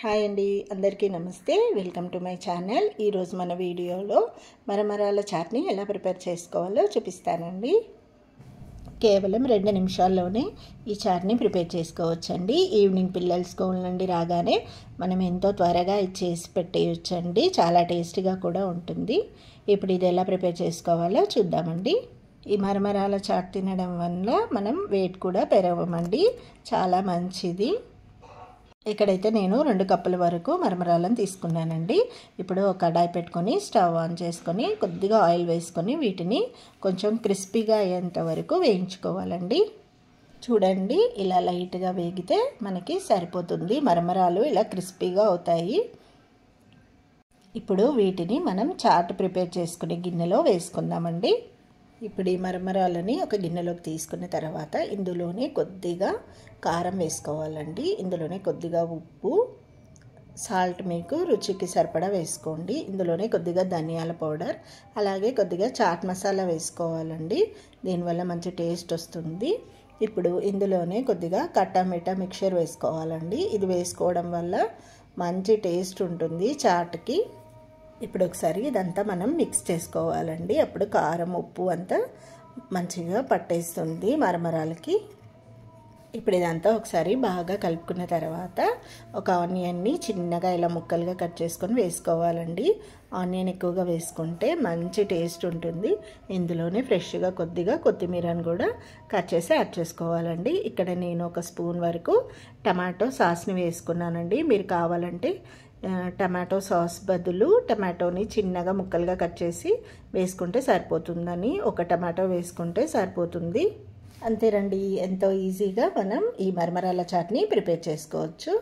Hi అండి, అందరికీ నమస్తే. Welcome to my channel. ఈరోజు మన వీడియోలో మరమరాల చాట్ని ఎలా ప్రిపేర్ చేసుకోవాలో చూపిస్తానండి. కేవలం 2 నిమిషాల్లోనే ఈ చాట్ని ప్రిపేర్ చేసుకోవచ్చండి. ఈవినింగ్ పిల్లలు స్కూల్ నుండి రాగానే మనం ఎంతో త్వరగా ఇది చేసి పెట్టేయచ్చండి. చాలా టేస్టీగా కూడా ఉంటుంది. ఇప్పుడు ఇది ఎలా ప్రిపేర్ చేసుకోవాలో చూద్దామండి. ఈ మరమరాల చాట్ తినడం వల్ల మనం వెయిట్ కూడా పెరగమండి, చాలా మంచిది. ఇక్కడైతే నేను 2 కప్పుల వరకు మరమరాలను తీసుకున్నానండి. ఇప్పుడు ఒక కడాయి పెట్టుకొని స్టవ్ ఆన్ చేసుకొని కొద్దిగా ఆయిల్ వేసుకొని వీటిని కొంచెం క్రిస్పీగా అయ్యేంత వరకు వేయించుకోవాలండి. చూడండి, ఇలా లైట్గా వేగితే మనకి సరిపోతుంది. మరమరాలు ఇలా క్రిస్పీగా అవుతాయి. ఇప్పుడు వీటిని మనం చాట్ ప్రిపేర్ చేసుకునే గిన్నెలో వేసుకుందామండి. ఇప్పుడు ఈ మరమరాలని ఒక గిన్నెలోకి తీసుకున్న తర్వాత ఇందులోనే కొద్దిగా కారం వేసుకోవాలండి. ఇందులోనే కొద్దిగా ఉప్పు, సాల్ట్ మీకు రుచికి సరిపడా వేసుకోండి. ఇందులోనే కొద్దిగా ధనియాల పౌడర్, అలాగే కొద్దిగా చాట్ మసాలా వేసుకోవాలండి. దీనివల్ల మంచి టేస్ట్ వస్తుంది. ఇప్పుడు ఇందులోనే కొద్దిగా కట్టా మిఠా మిక్చర్ వేసుకోవాలండి. ఇది వేసుకోవడం వల్ల మంచి టేస్ట్ ఉంటుంది చాట్కి. ఇప్పుడు ఒకసారి ఇదంతా మనం మిక్స్ చేసుకోవాలండి. అప్పుడు కారం ఉప్పు అంతా మంచిగా పట్టేస్తుంది మరమరాలకి. ఇప్పుడు ఇదంతా ఒకసారి బాగా కలుపుకున్న తర్వాత ఒక ఆనియన్ని చిన్నగా ఇలా ముక్కలుగా కట్ చేసుకొని వేసుకోవాలండి. ఆనియన్ ఎక్కువగా వేసుకుంటే మంచి టేస్ట్ ఉంటుంది. ఇందులోనే ఫ్రెష్గా కొద్దిగా కొత్తిమీరని కూడా కట్ చేసి యాడ్ చేసుకోవాలండి. ఇక్కడ నేను 1 స్పూన్ వరకు టమాటో సాస్ని వేసుకున్నానండి. మీరు కావాలంటే టమాటో సాస్ బదులు టమాటోని చిన్నగా ముక్కలుగా కట్ చేసి వేసుకుంటే సరిపోతుందని, 1 టమాటో వేసుకుంటే సరిపోతుంది. అంతేనండి, ఎంతో ఈజీగా మనం ఈ మరమరాల చాట్ని ప్రిపేర్ చేసుకోవచ్చు.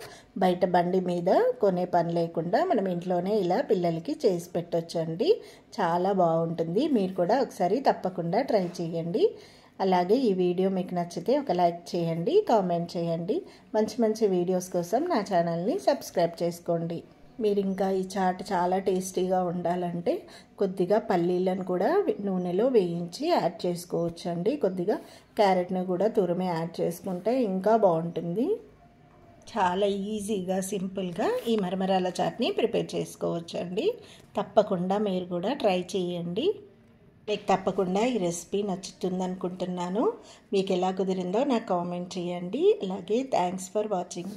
బయట బండి మీద కొనే పని లేకుండా మనం ఇంట్లోనే ఇలా పిల్లలకి చేసి పెట్టొచ్చండి. చాలా బాగుంటుంది. మీరు కూడా ఒకసారి తప్పకుండా ట్రై చేయండి. అలాగే ఈ వీడియో మీకు నచ్చితే ఒక లైక్ చేయండి, కామెంట్ చేయండి. మంచి మంచి వీడియోస్ కోసం నా ఛానల్ని సబ్స్క్రైబ్ చేసుకోండి. మీరు ఇంకా ఈ చాట్ చాలా టేస్టీగా ఉండాలంటే కొద్దిగా పల్లీలను కూడా నూనెలో వేయించి యాడ్ చేసుకోవచ్చండి. కొద్దిగా క్యారెట్ని కూడా తురిమి యాడ్ చేసుకుంటే ఇంకా బాగుంటుంది. చాలా ఈజీగా సింపుల్గా ఈ మరమరాల చాట్ని ప్రిపేర్ చేసుకోవచ్చండి. తప్పకుండా మీరు కూడా ట్రై చేయండి. మీకు తప్పకుండా ఈ రెసిపీ నచ్చుతుంది అనుకుంటున్నాను. మీకు ఎలా కుదిరిందో నాకు కామెంట్ చేయండి. అలాగే థ్యాంక్స్ ఫర్ వాచింగ్.